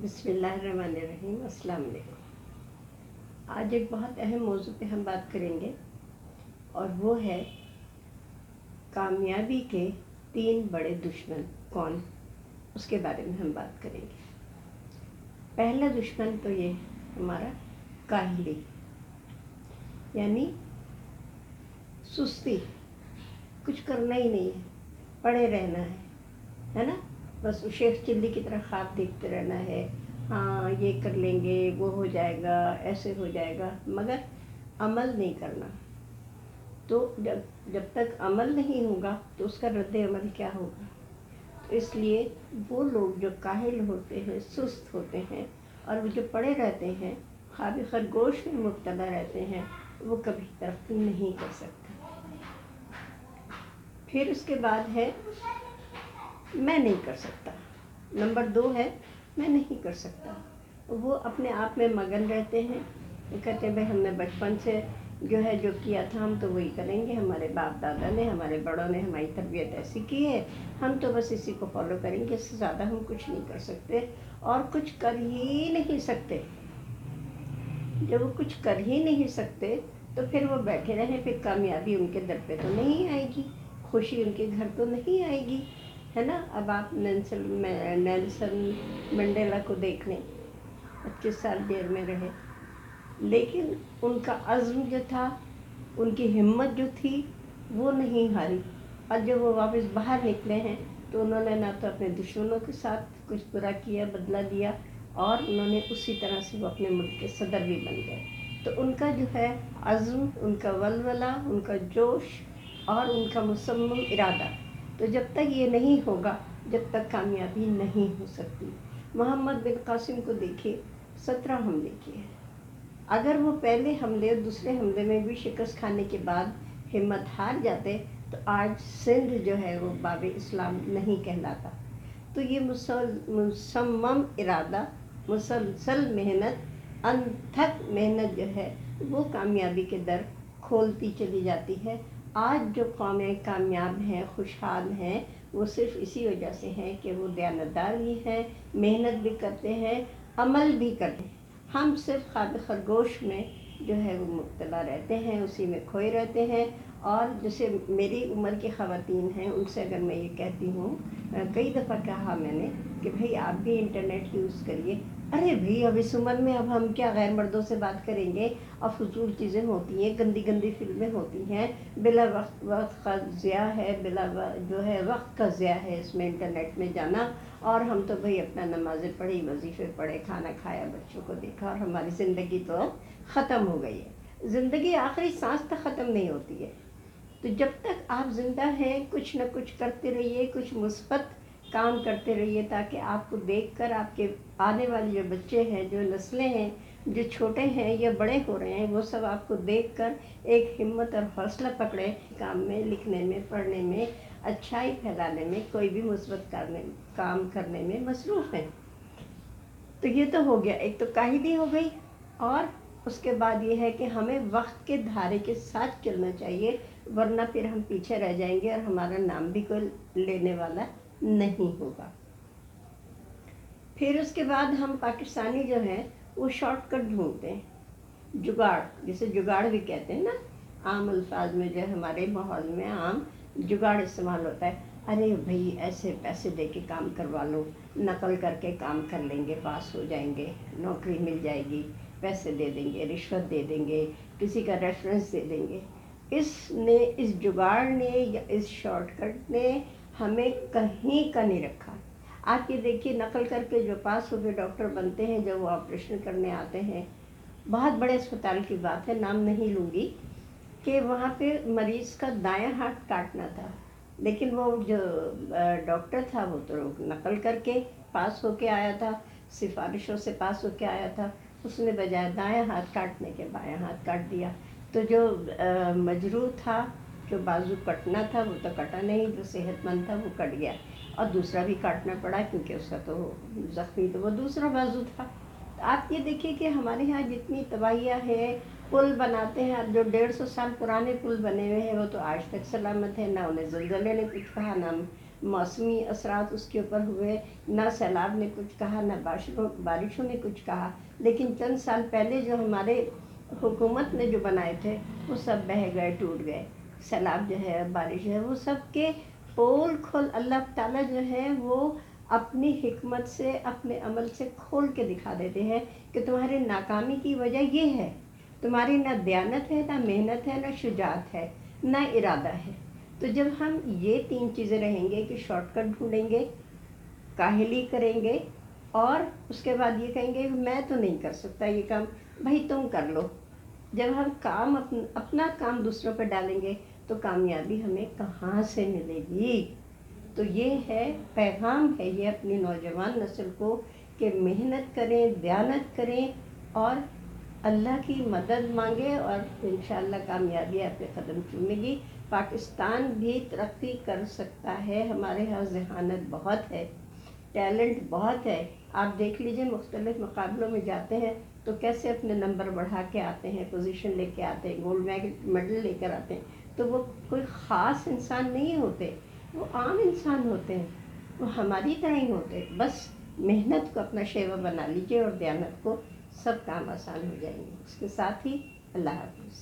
बिस्मिल्लाहिर्रहमानिर्रहीम। अस्सलाम वालेकुम। आज एक बहुत अहम मौजू पे हम बात करेंगे और वो है कामयाबी के 3 बड़े दुश्मन कौन, उसके बारे में हम बात करेंगे। पहला दुश्मन तो ये हमारा काहली, यानी सुस्ती, कुछ करना ही नहीं है, पड़े रहना है ना। बस शेख चिल्ली की तरह ख्वाब देखते रहना है, हाँ ये कर लेंगे, वो हो जाएगा, ऐसे हो जाएगा, मगर अमल नहीं करना। तो जब तक अमल नहीं होगा तो उसका रद्द अमल क्या होगा। तो इसलिए वो लोग जो काहिल होते हैं, सुस्त होते हैं और वो जो पड़े रहते हैं, ख्वाब खरगोश में मुब्तला रहते हैं, वो कभी तरक्की नहीं कर सकते। फिर उसके बाद है मैं नहीं कर सकता। नंबर 2 है मैं नहीं कर सकता। वो अपने आप में मगन रहते हैं, कहते हैं भाई हमने बचपन से जो किया था हम तो वही करेंगे, हमारे बाप दादा ने, हमारे बड़ों ने हमारी तरबियत ऐसी की है, हम तो बस इसी को फॉलो करेंगे, इससे ज़्यादा हम कुछ नहीं कर सकते और कुछ कर ही नहीं सकते। जब वो कुछ कर ही नहीं सकते तो फिर वो बैठे रहें, फिर कामयाबी उनके दर पे तो नहीं आएगी, खुशी उनके घर तो नहीं आएगी, है ना। अब आप नेल्सन मंडेला को देख लें, 25 साल जेल में रहे, लेकिन उनका अज़्म जो था, उनकी हिम्मत जो थी, वो नहीं हारी। और जब वो वापस बाहर निकले हैं तो उन्होंने ना तो अपने दुश्मनों के साथ कुछ बुरा किया, बदला दिया, और उन्होंने उसी तरह से वो अपने मुल्क के सदर भी बन गए। तो उनका जो है अज़्म, उनका वलवला, उनका जोश और उनका मुसम्मम इरादा, तो जब तक ये नहीं होगा, जब तक कामयाबी नहीं हो सकती। मोहम्मद बिन कासिम को देखिए, 17 हमले किए। अगर वो पहले हमले और दूसरे हमले में भी शिकस्त खाने के बाद हिम्मत हार जाते तो आज सिंध जो है वो बाब इस्लाम नहीं कहलाता। तो ये मुसम्मम इरादा, मुसलसल मेहनत, अनथक मेहनत जो है वो कामयाबी के दर खोलती चली जाती है। आज जो कौमें कामयाब हैं, खुशहाल हैं, वो सिर्फ इसी वजह से हैं कि वो दयानतदार भी हैं, मेहनत भी करते हैं, अमल भी करते हैं। हम सिर्फ ख्वाब खरगोश में जो है वो मुब्तला रहते हैं, उसी में खोए रहते हैं। और जैसे मेरी उम्र की ख़वातीन हैं, उनसे अगर मैं ये कहती हूँ, कई दफ़ा कहा मैंने कि भाई आप भी इंटरनेट यूज़ करिए। अरे भाई अब इस उम्र में अब हम क्या गैर मर्दों से बात करेंगे, और फजूल चीज़ें होती हैं, गंदी गंदी फिल्में होती हैं, बिला वक्त का ज़िया है, जो है वक्त का ज़िया है इसमें इंटरनेट में जाना। और हम तो भाई अपना नमाज़ें पढ़ी, वजीफ़े पढ़े, खाना खाया, बच्चों को देखा, और हमारी ज़िंदगी तो ख़त्म हो गई है। ज़िंदगी आखिरी सांस तक ख़त्म नहीं होती है। तो जब तक आप ज़िंदा हैं, कुछ न कुछ करते रहिए, कुछ मुस्बत काम करते रहिए, ताकि आपको देखकर आपके आने वाले जो बच्चे हैं, जो नस्लें हैं, जो छोटे हैं या बड़े हो रहे हैं, वो सब आपको देखकर एक हिम्मत और हौसला पकड़े, काम में, लिखने में, पढ़ने में, अच्छाई फैलाने में, कोई भी मुस्बत काम करने में मसरूफ़ हैं। तो ये तो हो गया, एक तो काहिली हो गई, और उसके बाद ये है कि हमें वक्त के धारे के साथ चलना चाहिए, वरना फिर हम पीछे रह जाएंगे और हमारा नाम भी कोई लेने वाला नहीं होगा। फिर उसके बाद हम पाकिस्तानी जो हैं वो शॉर्टकट ढूंढते हैं, जुगाड़, जिसे जुगाड़ भी कहते हैं ना, आम अल्फाज में जो हमारे माहौल में आम जुगाड़ इस्तेमाल होता है। अरे भाई ऐसे पैसे दे के काम करवा लो, नकल करके काम कर लेंगे, पास हो जाएंगे, नौकरी मिल जाएगी, पैसे दे देंगे, रिश्वत दे देंगे, किसी का रेफरेंस दे देंगे। इस जुगाड़ ने या इस शॉर्टकट ने हमें कहीं का नहीं रखा। आप ये देखिए, नकल करके जो पास हो गए डॉक्टर बनते हैं, जब वो ऑपरेशन करने आते हैं, बहुत बड़े अस्पताल की बात है, नाम नहीं लूँगी, कि वहाँ पे मरीज़ का दायां हाथ काटना था, लेकिन वो जो डॉक्टर था वो तो नकल करके पास होके आया था, सिफारिशों से पास होके आया था, उसने बजाय दायां हाथ काटने के बायां हाथ काट दिया। तो जो मजरूह था, जो बाजू कटना था वो तो कटा नहीं, जो सेहतमंद था वो कट गया, और दूसरा भी काटना पड़ा क्योंकि उसका तो ज़ख्मी तो वो दूसरा बाजू था। तो आप ये देखिए कि हमारे यहाँ जितनी तबाहियाँ हैं, पुल बनाते हैं, अब जो 150 साल पुराने पुल बने हुए हैं वो तो आज तक सलामत है, ना उन्हें ज़लज़ले ने कुछ कहा, ना मौसमी असरात उसके ऊपर हुए, ना सैलाब ने कुछ कहा, ना बारिशों ने कुछ कहा। लेकिन चंद साल पहले जो हमारे हुकूमत ने जो बनाए थे वो सब बह गए, टूट गए। सैलाब जो है, बारिश है, वो सब के पोल खोल अल्लाह ताला जो है वो अपनी हिकमत से, अपने अमल से खोल के दिखा देते हैं कि तुम्हारे नाकामी की वजह ये है, तुम्हारी ना दयानत है, ना मेहनत है, ना शुजात है, ना इरादा है। तो जब हम ये 3 चीज़ें रहेंगे कि शॉर्टकट ढूंढेंगे, काहली करेंगे और उसके बाद ये कहेंगे मैं तो नहीं कर सकता ये काम, भाई तुम कर लो। जब हम काम अपना काम दूसरों पर डालेंगे तो कामयाबी हमें कहाँ से मिलेगी। तो ये है पैगाम है ये अपनी नौजवान नस्ल को कि मेहनत करें, दयानत करें और अल्लाह की मदद मांगे और इंशाअल्लाह कामयाबी आपके कदम चूमेगी। पाकिस्तान भी तरक्की कर सकता है, हमारे यहाँ ज़हानत बहुत है, टैलेंट बहुत है। आप देख लीजिए मुख्तलिफ़ मुकाबलों में जाते हैं तो कैसे अपने नंबर बढ़ा के आते हैं, पोजीशन लेके आते हैं, गोल्ड मेडल लेकर आते हैं। तो वो कोई ख़ास इंसान नहीं होते, वो आम इंसान होते हैं, वो हमारी तरह ही होते। बस मेहनत को अपना शेवा बना लीजिए और दयानत को, सब काम आसान हो जाएंगे। उसके साथ ही अल्लाह हाफ़िज़।